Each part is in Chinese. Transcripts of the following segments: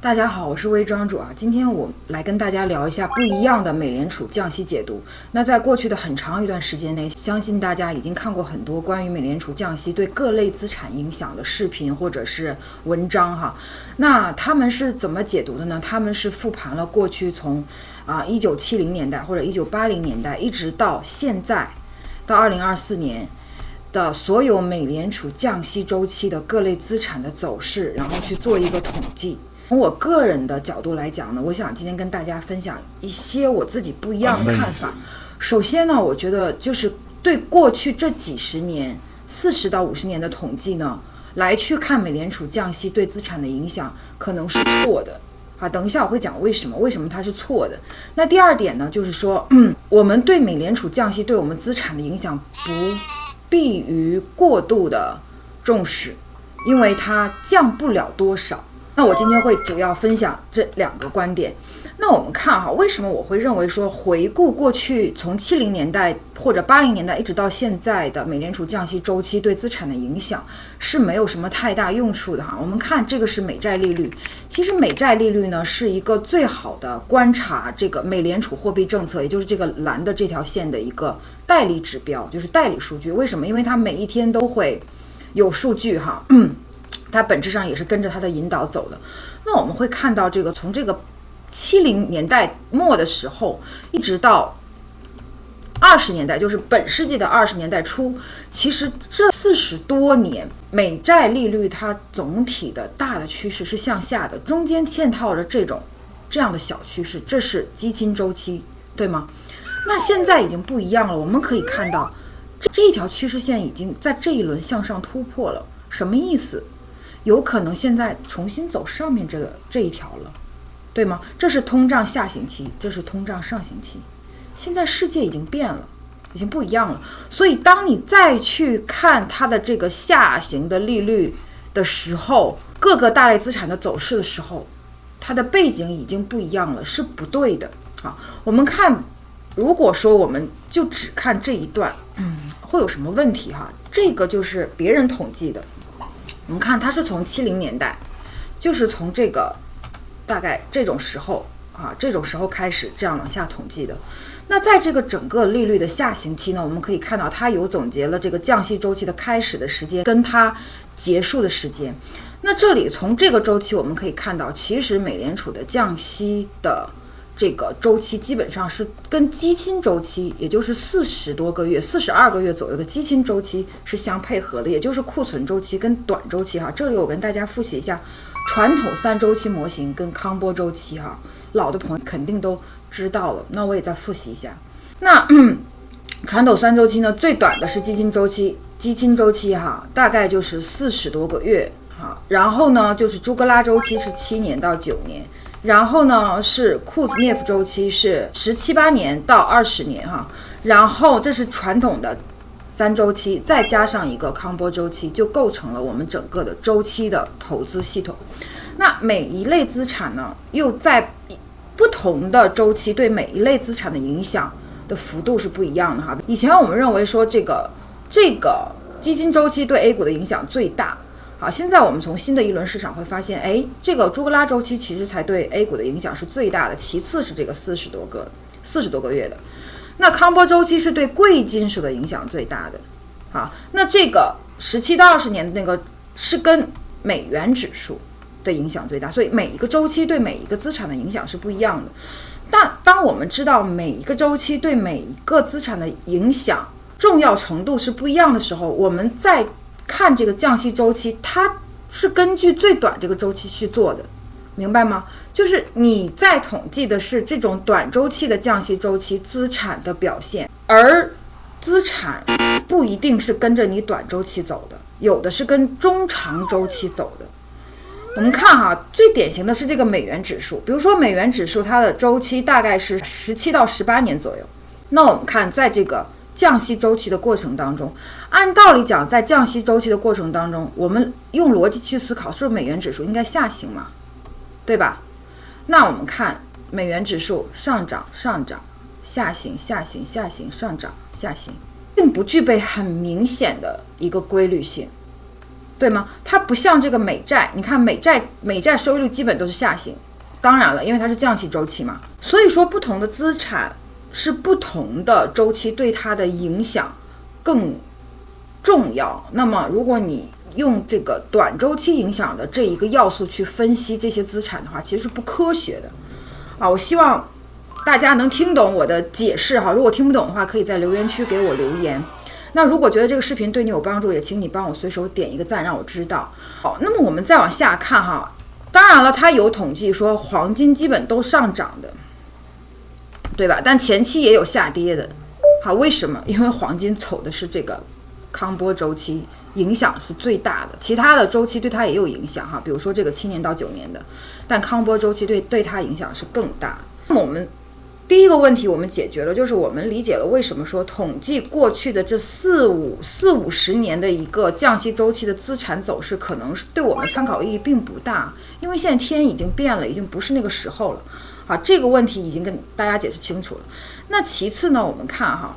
大家好，我是微庄主啊。今天我来跟大家聊一下不一样的美联储降息解读。那在过去的很长一段时间内，相信大家已经看过很多关于美联储降息对各类资产影响的视频或者是文章哈。那他们是怎么解读的呢？他们是复盘了过去从1970年代或者1980年代一直到现在到2024年的所有美联储降息周期的各类资产的走势，然后去做一个统计。从我个人的角度来讲呢，我想今天跟大家分享一些我自己不一样的看法。首先呢，我觉得就是对过去这几十年40到50年的统计呢，来去看美联储降息对资产的影响可能是错的啊。等一下我会讲为什么它是错的。那第二点呢，就是说我们对美联储降息对我们资产的影响不必于过度的重视，因为它降不了多少。那我今天会主要分享这两个观点。那我们看哈，为什么我会认为说回顾过去从70年代或者80年代一直到现在的美联储降息周期对资产的影响是没有什么太大用处的哈。我们看这个是美债利率，其实美债利率呢是一个最好的观察这个美联储货币政策，也就是这个蓝的这条线的一个代理指标，就是代理数据。为什么？因为它每一天都会有数据哈。它本质上也是跟着它的引导走的。那我们会看到这个从这个70年代末的时候一直到20年代，就是本世纪的20年代初，其实这40多年美债利率它总体的大的趋势是向下的，中间嵌套着这样的小趋势，这是基金周期，对吗？那现在已经不一样了，我们可以看到这一条趋势线已经在这一轮向上突破了。什么意思？有可能现在重新走上面这一条了，对吗？这是通胀下行期，这是通胀上行期。现在世界已经变了，已经不一样了。所以当你再去看它的这个下行的利率的时候，各个大类资产的走势的时候，它的背景已经不一样了，是不对的啊。我们看，如果说我们就只看这一段，会有什么问题哈？这个就是别人统计的。我们看它是从70年代，就是从这个大概这种时候开始这样往下统计的。那在这个整个利率的下行期呢，我们可以看到它有总结了这个降息周期的开始的时间跟它结束的时间。那这里从这个周期我们可以看到，其实美联储的降息的这个周期基本上是跟基金周期，也就是40多个月、42个月左右的基金周期是相配合的，也就是库存周期跟短周期哈。这里我跟大家复习一下传统3周期模型跟康波周期哈，老的朋友肯定都知道了，那我也再复习一下。那传统3周期呢，最短的是基金周期哈，大概就是40多个月哈。然后呢，就是朱格拉周期是7年到9年。然后呢，是库兹涅夫周期是17、18年到20年哈，然后这是传统的3周期，再加上一个康波周期，就构成了我们整个的周期的投资系统。那每一类资产呢，又在不同的周期对每一类资产的影响的幅度是不一样的哈。以前我们认为说这个基金周期对 A 股的影响最大。好，现在我们从新的一轮市场会发现，这个朱格拉周期其实才对 A 股的影响是最大的，其次是这个40多个月的。那康波周期是对贵金属的影响最大的。好，那这个17到20年的那个是跟美元指数的影响最大，所以每一个周期对每一个资产的影响是不一样的。但当我们知道每一个周期对每一个资产的影响重要程度是不一样的时候，我们在看这个降息周期，它是根据最短这个周期去做的，明白吗？就是你在统计的是这种短周期的降息周期资产的表现，而资产不一定是跟着你短周期走的，有的是跟中长周期走的。我们看哈，最典型的是这个美元指数，比如说美元指数它的周期大概是17到18年左右。那我们看在这个降息周期的过程当中，按道理讲，在降息周期的过程当中，我们用逻辑去思考，是不是美元指数应该下行嘛？对吧？那我们看美元指数上涨、下行、上涨、下行，并不具备很明显的一个规律性。对吗？它不像这个美债，你看美债收益率基本都是下行，当然了，因为它是降息周期嘛，所以说不同的资产是不同的周期对它的影响更重要。那么如果你用这个短周期影响的这一个要素去分析这些资产的话，其实是不科学的啊。我希望大家能听懂我的解释哈，如果听不懂的话，可以在留言区给我留言。那如果觉得这个视频对你有帮助，也请你帮我随手点一个赞，让我知道。好，那么我们再往下看哈，当然了，它有统计说黄金基本都上涨的，对吧？但前期也有下跌的。好，为什么？因为黄金走的是这个康波周期，影响是最大的，其他的周期对它也有影响哈，比如说这个7年到9年的，但康波周期对它影响是更大。那么我们第一个问题我们解决了，就是我们理解了为什么说统计过去的这40-50年的一个降息周期的资产走势，可能是对我们参考意义并不大，因为现在天已经变了，已经不是那个时候了。好，这个问题已经跟大家解释清楚了。那其次呢，我们看哈，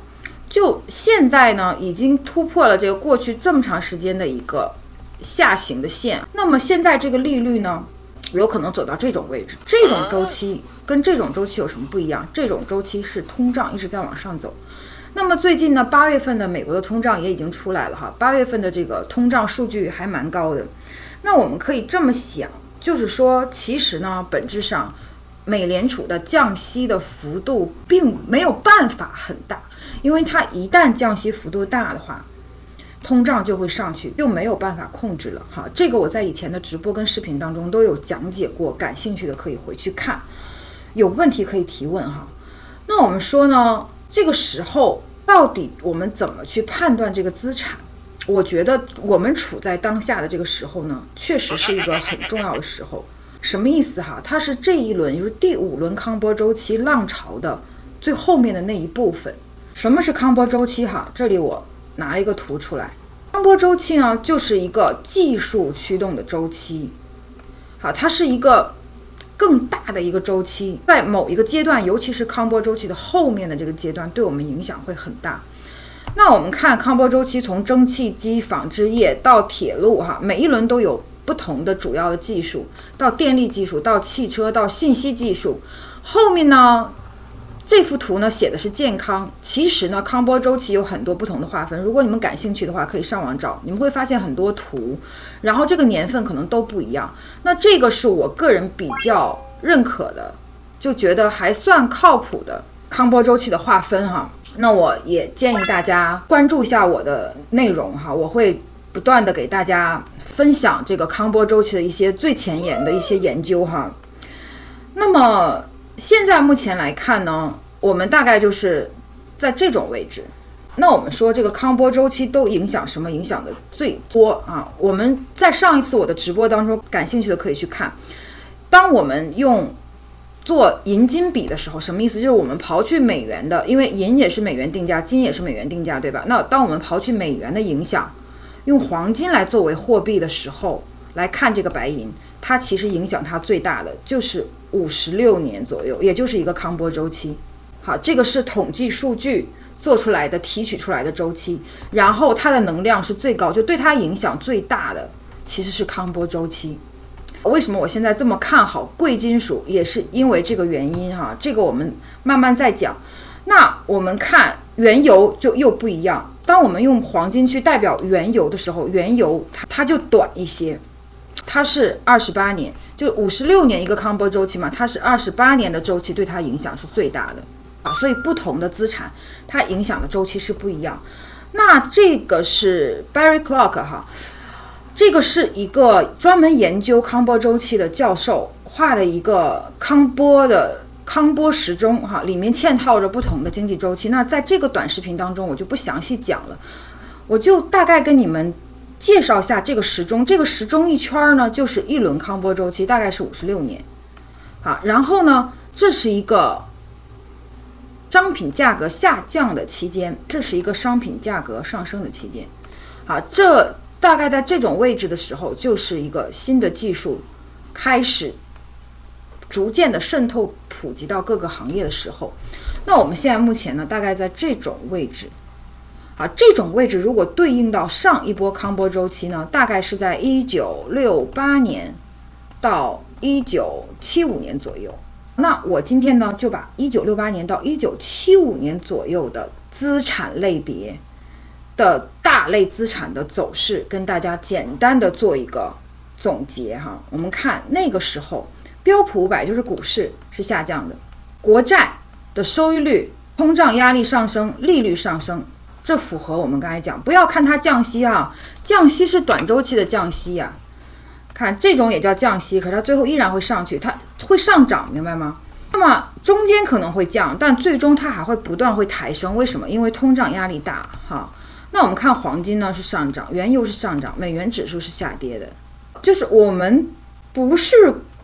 就现在呢已经突破了这个过去这么长时间的一个下行的线，那么现在这个利率呢有可能走到这种位置，这种周期跟这种周期有什么不一样？这种周期是通胀一直在往上走。那么最近呢，8月份的美国的通胀也已经出来了哈，8月份的这个通胀数据还蛮高的。那我们可以这么想，就是说其实呢，本质上美联储的降息的幅度并没有办法很大，因为它一旦降息幅度大的话，通胀就会上去，就没有办法控制了哈。这个我在以前的直播跟视频当中都有讲解过，感兴趣的可以回去看，有问题可以提问哈。那我们说呢，这个时候到底我们怎么去判断这个资产？我觉得我们处在当下的这个时候呢，确实是一个很重要的时候。什么意思哈？它是这一轮就是第5轮康波周期浪潮的最后面的那一部分。什么是康波周期哈？这里我拿一个图出来，康波周期呢就是一个技术驱动的周期，好，它是一个更大的一个周期，在某一个阶段，尤其是康波周期的后面的这个阶段，对我们影响会很大。那我们看康波周期从蒸汽机、纺织业到铁路哈，每一轮都有不同的主要的技术，到电力技术，到汽车，到信息技术，后面呢这幅图呢写的是健康，其实呢康波周期有很多不同的划分，如果你们感兴趣的话可以上网找，你们会发现很多图，然后这个年份可能都不一样。那这个是我个人比较认可的，就觉得还算靠谱的康波周期的划分哈。那我也建议大家关注一下我的内容哈，我会不断的给大家分享这个康波周期的一些最前沿的一些研究哈。那么现在目前来看呢，我们大概就是在这种位置。那我们说这个康波周期都影响什么？影响的最多啊！我们在上一次我的直播当中，感兴趣的可以去看。当我们用做银金比的时候，什么意思？就是我们刨去美元的，因为银也是美元定价，金也是美元定价，对吧？那当我们刨去美元的影响，用黄金来作为货币的时候，来看这个白银，它其实影响它最大的就是56年左右，也就是一个康波周期。好，这个是统计数据做出来的、提取出来的周期，然后它的能量是最高，就对它影响最大的其实是康波周期。为什么我现在这么看好贵金属，也是因为这个原因哈，这个我们慢慢再讲。那我们看原油就又不一样，当我们用黄金去代表原油的时候，原油它就短一些，它是28年，就56年一个康波周期嘛，它是28年的周期，对它影响是最大的啊。所以不同的资产它影响的周期是不一样。那这个是 Barry Clark 哈，这个是一个专门研究康波周期的教授画的一个康波时钟哈，里面嵌套着不同的经济周期。那在这个短视频当中我就不详细讲了，我就大概跟你们介绍一下这个时钟。这个时钟一圈呢就是一轮康波周期，大概是56年。好，然后呢这是一个商品价格下降的期间，这是一个商品价格上升的期间。好，这大概在这种位置的时候，就是一个新的技术开始逐渐的渗透普及到各个行业的时候。那我们现在目前呢，大概在这种位置。这种位置如果对应到上一波康波周期呢，大概是在1968年到1975年左右。那我今天呢就把1968年到1975年左右的资产类别的大类资产的走势跟大家简单的做一个总结哈。我们看那个时候标普500就是股市是下降的，国债的收益率、通胀压力上升、利率上升，这符合我们刚才讲，不要看它降息啊，降息是短周期的降息呀。看这种也叫降息，可是它最后依然会上去，它会上涨，明白吗？那么中间可能会降，但最终它还会不断会抬升，为什么？因为通胀压力大哈。那我们看黄金呢是上涨，原油是上涨，美元指数是下跌的。就是我们不是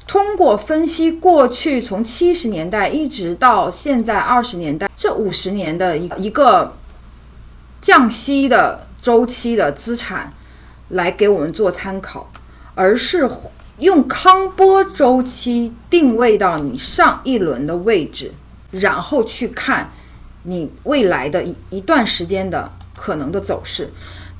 通过分析过去从70年代一直到现在20年代这50年的一个降息的周期的资产来给我们做参考，而是用康波周期定位到你上一轮的位置，然后去看你未来的一段时间的可能的走势。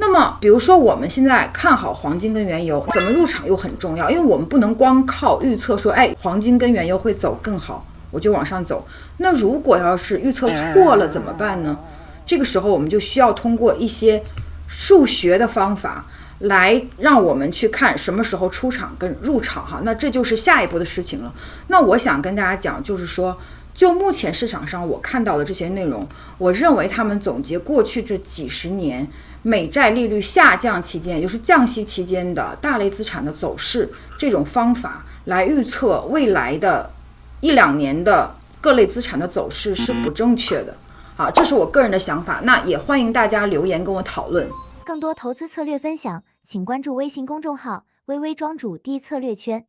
那么比如说我们现在看好黄金跟原油，怎么入场又很重要，因为我们不能光靠预测说黄金跟原油会走更好我就往上走，那如果要是预测错了怎么办呢？这个时候我们就需要通过一些数学的方法来让我们去看什么时候出场跟入场哈，那这就是下一步的事情了。那我想跟大家讲，就是说就目前市场上我看到的这些内容，我认为他们总结过去这几十年美债利率下降期间，也就是降息期间的大类资产的走势，这种方法来预测未来的1-2年的各类资产的走势是不正确的。好，这是我个人的想法，那也欢迎大家留言跟我讨论。更多投资策略分享，请关注微信公众号“微微庄主低策略圈”。